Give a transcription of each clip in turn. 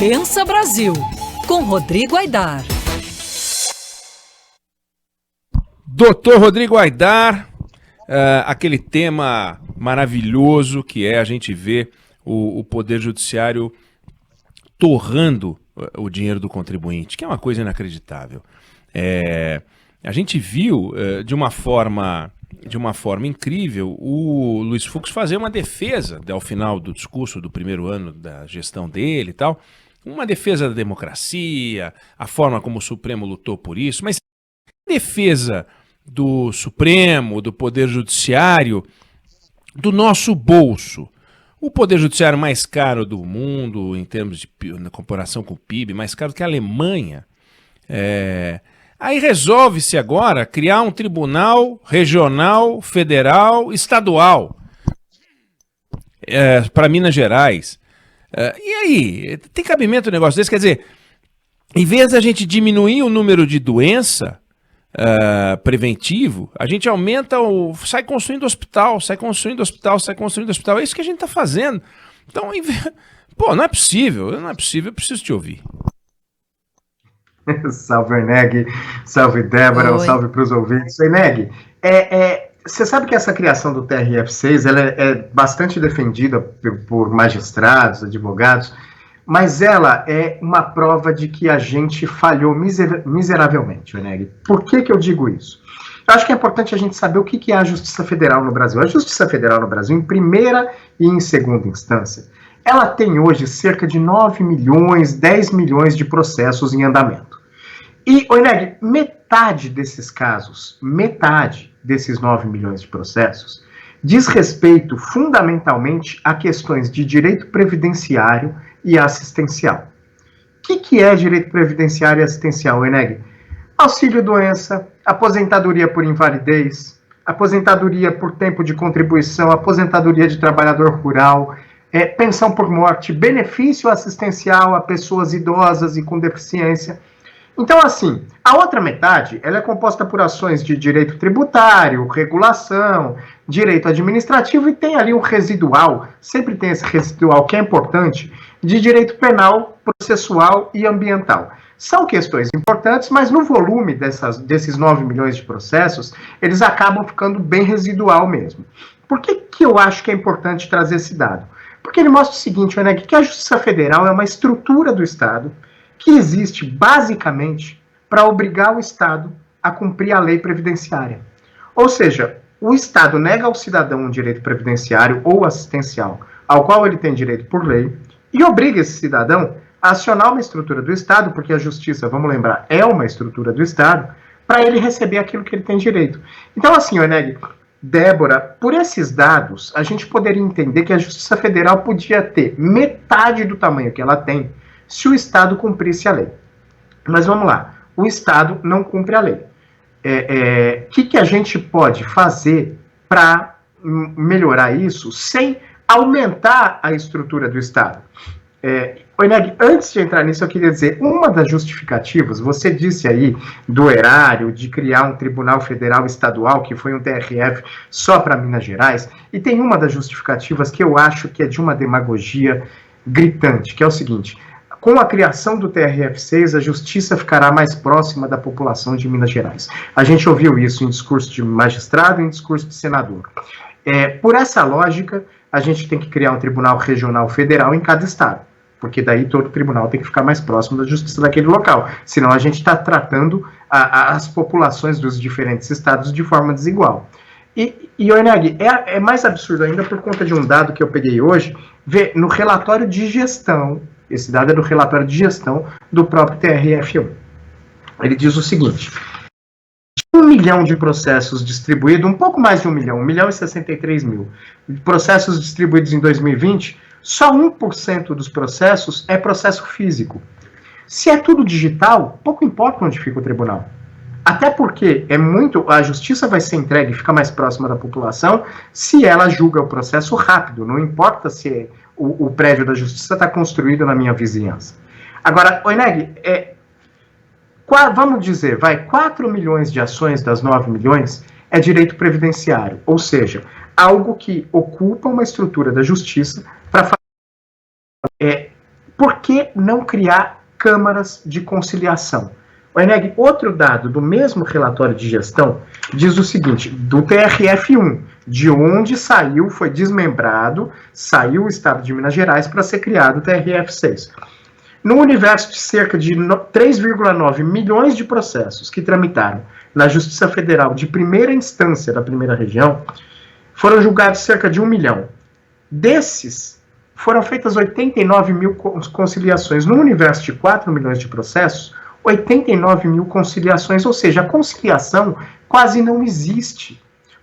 Pensa Brasil, com Rodrigo Aidar. Doutor Rodrigo Aidar, aquele tema maravilhoso que é a gente ver o Poder Judiciário torrando o dinheiro do contribuinte, que é uma coisa inacreditável. A gente viu de uma forma incrível o Luiz Fux fazer uma defesa ao final do discurso do primeiro ano da gestão dele e tal, uma defesa da democracia, a forma como o Supremo lutou por isso, mas a defesa do Supremo, do Poder Judiciário, do nosso bolso. O Poder Judiciário mais caro do mundo, em termos de na comparação com o PIB, mais caro que a Alemanha. Aí resolve-se agora criar um tribunal regional, federal, estadual para Minas Gerais. E aí, tem cabimento um negócio desse? Quer dizer, em vez da gente diminuir o número de doença preventivo, a gente aumenta sai construindo hospital. É isso que a gente está fazendo. Então, não é possível, eu preciso te ouvir. Salve, Eneg, salve, Débora, um salve para os ouvintes. Eneg, você sabe que essa criação do TRF6 ela é bastante defendida por magistrados, advogados, mas ela é uma prova de que a gente falhou miseravelmente, Eneg. Por que eu digo isso? Eu acho que é importante a gente saber o que é a Justiça Federal no Brasil. A Justiça Federal no Brasil, em primeira e em segunda instância, ela tem hoje cerca de 9 milhões, 10 milhões de processos em andamento. E, Eneg, metade desses casos, metade desses 9 milhões de processos, diz respeito fundamentalmente a questões de direito previdenciário e assistencial. O que é direito previdenciário e assistencial, Eneg? Auxílio-doença, aposentadoria por invalidez, aposentadoria por tempo de contribuição, aposentadoria de trabalhador rural, pensão por morte, benefício assistencial a pessoas idosas e com deficiência. Então, assim, a outra metade, ela é composta por ações de direito tributário, regulação, direito administrativo e tem ali um residual, sempre tem esse residual que é importante, de direito penal, processual e ambiental. São questões importantes, mas no volume desses 9 milhões de processos, eles acabam ficando bem residual mesmo. Por que eu acho que é importante trazer esse dado? Porque ele mostra o seguinte, Eneg, que a Justiça Federal é uma estrutura do Estado que existe basicamente para obrigar o Estado a cumprir a lei previdenciária. Ou seja, o Estado nega ao cidadão um direito previdenciário ou assistencial ao qual ele tem direito por lei e obriga esse cidadão a acionar uma estrutura do Estado, porque a Justiça, vamos lembrar, é uma estrutura do Estado, para ele receber aquilo que ele tem direito. Então, assim, Eneg, Débora, por esses dados, a gente poderia entender que a Justiça Federal podia ter metade do tamanho que ela tem se o Estado cumprisse a lei. Mas vamos lá, o Estado não cumpre a lei. O que a gente pode fazer para melhorar isso sem aumentar a estrutura do Estado? Eneg, antes de entrar nisso, eu queria dizer, uma das justificativas, você disse aí do erário, de criar um Tribunal Federal Estadual, que foi um TRF só para Minas Gerais, e tem uma das justificativas que eu acho que é de uma demagogia gritante, que é o seguinte: com a criação do TRF6, a justiça ficará mais próxima da população de Minas Gerais. A gente ouviu isso em discurso de magistrado e em discurso de senador. Por essa lógica, a gente tem que criar um tribunal regional federal em cada estado, porque daí todo tribunal tem que ficar mais próximo da justiça daquele local. Senão a gente está tratando as populações dos diferentes estados de forma desigual. E Eneg, é mais absurdo ainda por conta de um dado que eu peguei hoje, no relatório de gestão. Esse dado é do relatório de gestão do próprio TRF1. Ele diz o seguinte: 1 milhão de processos distribuídos, um pouco mais de 1 milhão, 1 milhão e 63 mil processos distribuídos em 2020, só 1% dos processos é processo físico. Se é tudo digital, pouco importa onde fica o tribunal. Até porque a justiça vai ser entregue e fica mais próxima da população se ela julga o processo rápido, não importa se o prédio da justiça está construído na minha vizinhança. Agora, Eneg, vamos dizer, 4 milhões de ações das 9 milhões é direito previdenciário, ou seja, algo que ocupa uma estrutura da justiça para fazer. Por que não criar câmaras de conciliação? Eneg, outro dado do mesmo relatório de gestão diz o seguinte, do TRF1, de onde saiu, foi desmembrado, saiu o estado de Minas Gerais para ser criado o TRF6. No universo de cerca de 3,9 milhões de processos que tramitaram na Justiça Federal de primeira instância da primeira região, foram julgados cerca de 1 milhão. Desses, foram feitas 89 mil conciliações. No universo de 4 milhões de processos, 89 mil conciliações, ou seja, a conciliação quase não existe.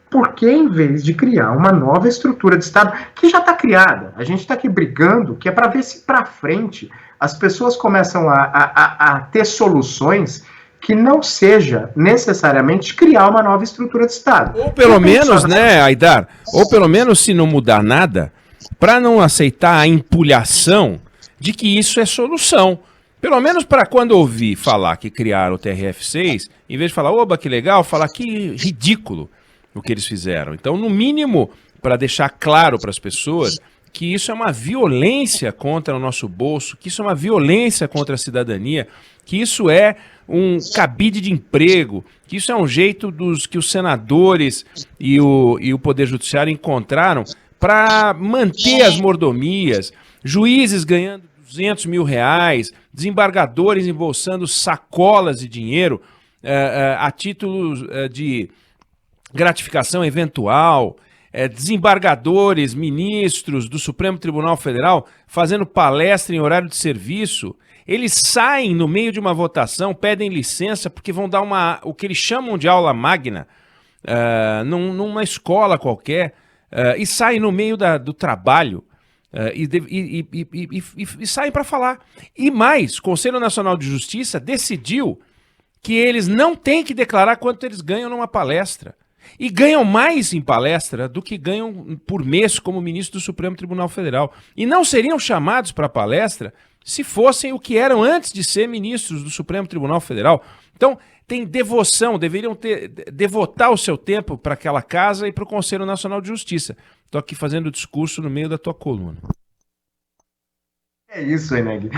Porque, em vez de criar uma nova estrutura de Estado, que já está criada, a gente está aqui brigando, que é para ver se para frente as pessoas começam a ter soluções que não seja necessariamente criar uma nova estrutura de Estado. Ou pelo menos, né, Aidar, ou pelo menos se não mudar nada, para não aceitar a empulhação de que isso é solução. Pelo menos para quando ouvir falar que criaram o TRF6, em vez de falar, oba, que legal, falar que ridículo o que eles fizeram. Então, no mínimo, para deixar claro para as pessoas que isso é uma violência contra o nosso bolso, que isso é uma violência contra a cidadania, que isso é um cabide de emprego, que isso é um jeito que os senadores e o Poder Judiciário encontraram para manter as mordomias, juízes ganhando 200 mil reais, desembargadores embolsando sacolas de dinheiro a título de gratificação eventual, desembargadores, ministros do Supremo Tribunal Federal fazendo palestra em horário de serviço. Eles saem no meio de uma votação, pedem licença porque vão dar o que eles chamam de aula magna numa escola qualquer e saem no meio do trabalho e saem para falar. E mais, o Conselho Nacional de Justiça decidiu que eles não têm que declarar quanto eles ganham numa palestra. E ganham mais em palestra do que ganham por mês como ministro do Supremo Tribunal Federal. E não seriam chamados para palestra se fossem o que eram antes de ser ministros do Supremo Tribunal Federal. Então, tem devoção, deveriam devotar o seu tempo para aquela casa e para o Conselho Nacional de Justiça. Estou aqui fazendo discurso no meio da tua coluna. É isso, Eneg.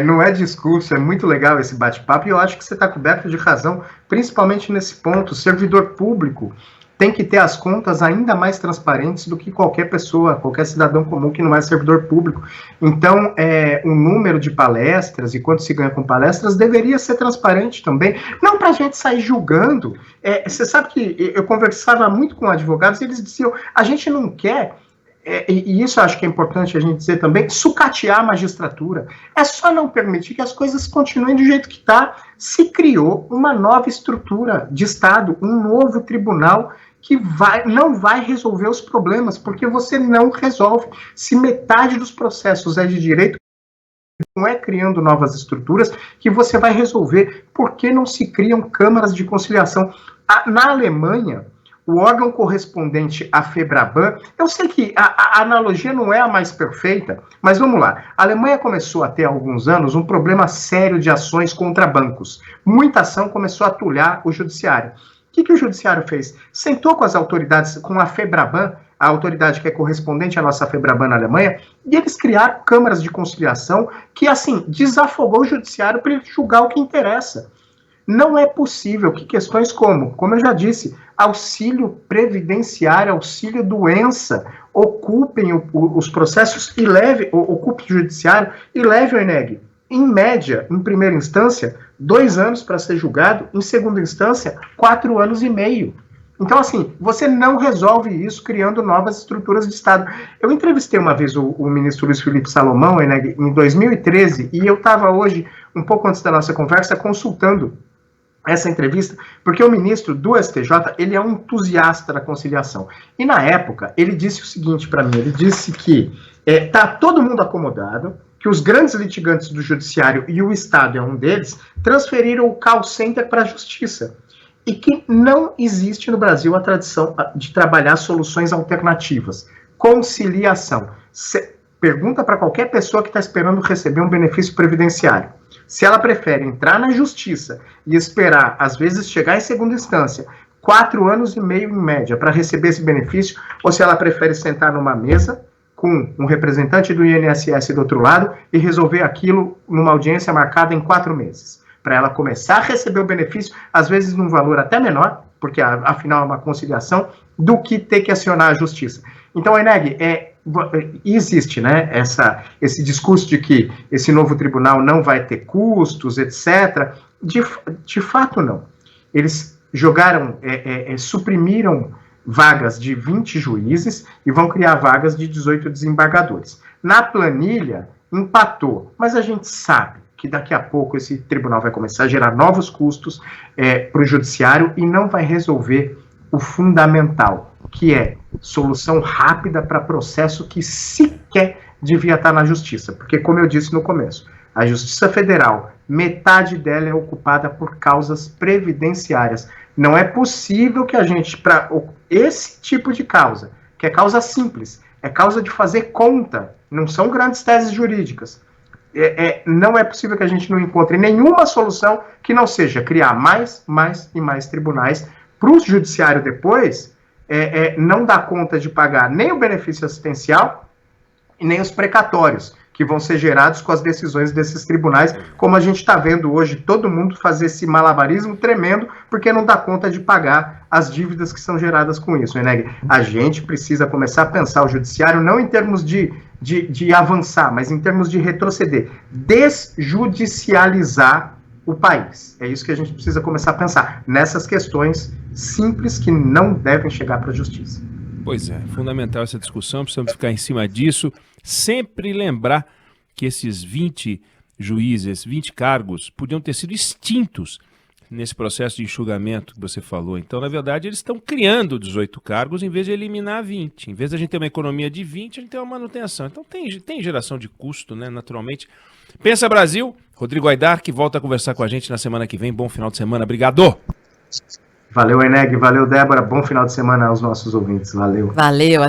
Não é discurso, é muito legal esse bate-papo e eu acho que você está coberto de razão, principalmente nesse ponto. O servidor público tem que ter as contas ainda mais transparentes do que qualquer pessoa, qualquer cidadão comum que não é servidor público. Então, o número de palestras e quanto se ganha com palestras deveria ser transparente também, não para a gente sair julgando. Você sabe que eu conversava muito com advogados e eles diziam, a gente não quer... e isso eu acho que é importante a gente dizer também, sucatear a magistratura. É só não permitir que as coisas continuem do jeito que está. Se criou uma nova estrutura de Estado, um novo tribunal que não vai resolver os problemas, porque você não resolve. Se metade dos processos é de direito, não é criando novas estruturas que você vai resolver. Por que não se criam câmaras de conciliação? Na Alemanha, o órgão correspondente à FEBRABAN, eu sei que a analogia não é a mais perfeita, mas vamos lá. A Alemanha começou a ter há alguns anos um problema sério de ações contra bancos. Muita ação começou a atulhar o judiciário. O que o judiciário fez? Sentou com as autoridades, com a FEBRABAN, a autoridade que é correspondente à nossa FEBRABAN na Alemanha, e eles criaram câmaras de conciliação que, assim, desafogou o judiciário para ele julgar o que interessa. Não é possível que questões como eu já disse, auxílio previdenciário, auxílio doença, ocupem os processos e ocupe o judiciário e leve o Eneg. Em média, em primeira instância, 2 anos para ser julgado, em segunda instância, 4 anos e meio. Então, assim, você não resolve isso criando novas estruturas de Estado. Eu entrevistei uma vez o ministro Luiz Felipe Salomão, Eneg, em 2013, e eu estava hoje, um pouco antes da nossa conversa, consultando essa entrevista, porque o ministro do STJ, ele é um entusiasta da conciliação. E na época, ele disse o seguinte para mim, ele disse que está todo mundo acomodado, que os grandes litigantes do judiciário, e o Estado é um deles, transferiram o call center para a justiça. E que não existe no Brasil a tradição de trabalhar soluções alternativas. Conciliação. Pergunta para qualquer pessoa que está esperando receber um benefício previdenciário. Se ela prefere entrar na justiça e esperar, às vezes, chegar em segunda instância, 4 anos e meio em média para receber esse benefício, ou se ela prefere sentar numa mesa com um representante do INSS do outro lado e resolver aquilo numa audiência marcada em 4 meses, para ela começar a receber o benefício, às vezes num valor até menor, porque afinal é uma conciliação, do que ter que acionar a justiça. Então, Eneg, existe, né, esse discurso de que esse novo tribunal não vai ter custos, etc. De fato, não. Eles suprimiram vagas de 20 juízes e vão criar vagas de 18 desembargadores. Na planilha, empatou, mas a gente sabe que daqui a pouco esse tribunal vai começar a gerar novos custos para o judiciário e não vai resolver o fundamental, que é solução rápida para processo que sequer devia estar na justiça. Porque, como eu disse no começo, a Justiça Federal, metade dela é ocupada por causas previdenciárias. Não é possível que a gente, para esse tipo de causa, que é causa simples, é causa de fazer conta, não são grandes teses jurídicas, não é possível que a gente não encontre nenhuma solução que não seja criar mais e mais tribunais para o judiciário depois não dar conta de pagar nem o benefício assistencial e nem os precatórios que vão ser gerados com as decisões desses tribunais, como a gente está vendo hoje, todo mundo fazer esse malabarismo tremendo, porque não dá conta de pagar as dívidas que são geradas com isso, Eneg. A gente precisa começar a pensar o judiciário não em termos de avançar, mas em termos de retroceder, desjudicializar o país. É isso que a gente precisa começar a pensar, nessas questões simples que não devem chegar para a justiça. Pois é, fundamental essa discussão, precisamos ficar em cima disso, sempre lembrar que esses 20 juízes, 20 cargos, podiam ter sido extintos nesse processo de enxugamento que você falou. Então, na verdade, eles estão criando 18 cargos em vez de eliminar 20. Em vez de a gente ter uma economia de 20, a gente tem uma manutenção. Então, tem geração de custo, né, naturalmente. Pensa Brasil, Rodrigo Aidar, que volta a conversar com a gente na semana que vem. Bom final de semana, obrigado! Valeu, Eneg, valeu, Débora, bom final de semana aos nossos ouvintes, valeu. Valeu, até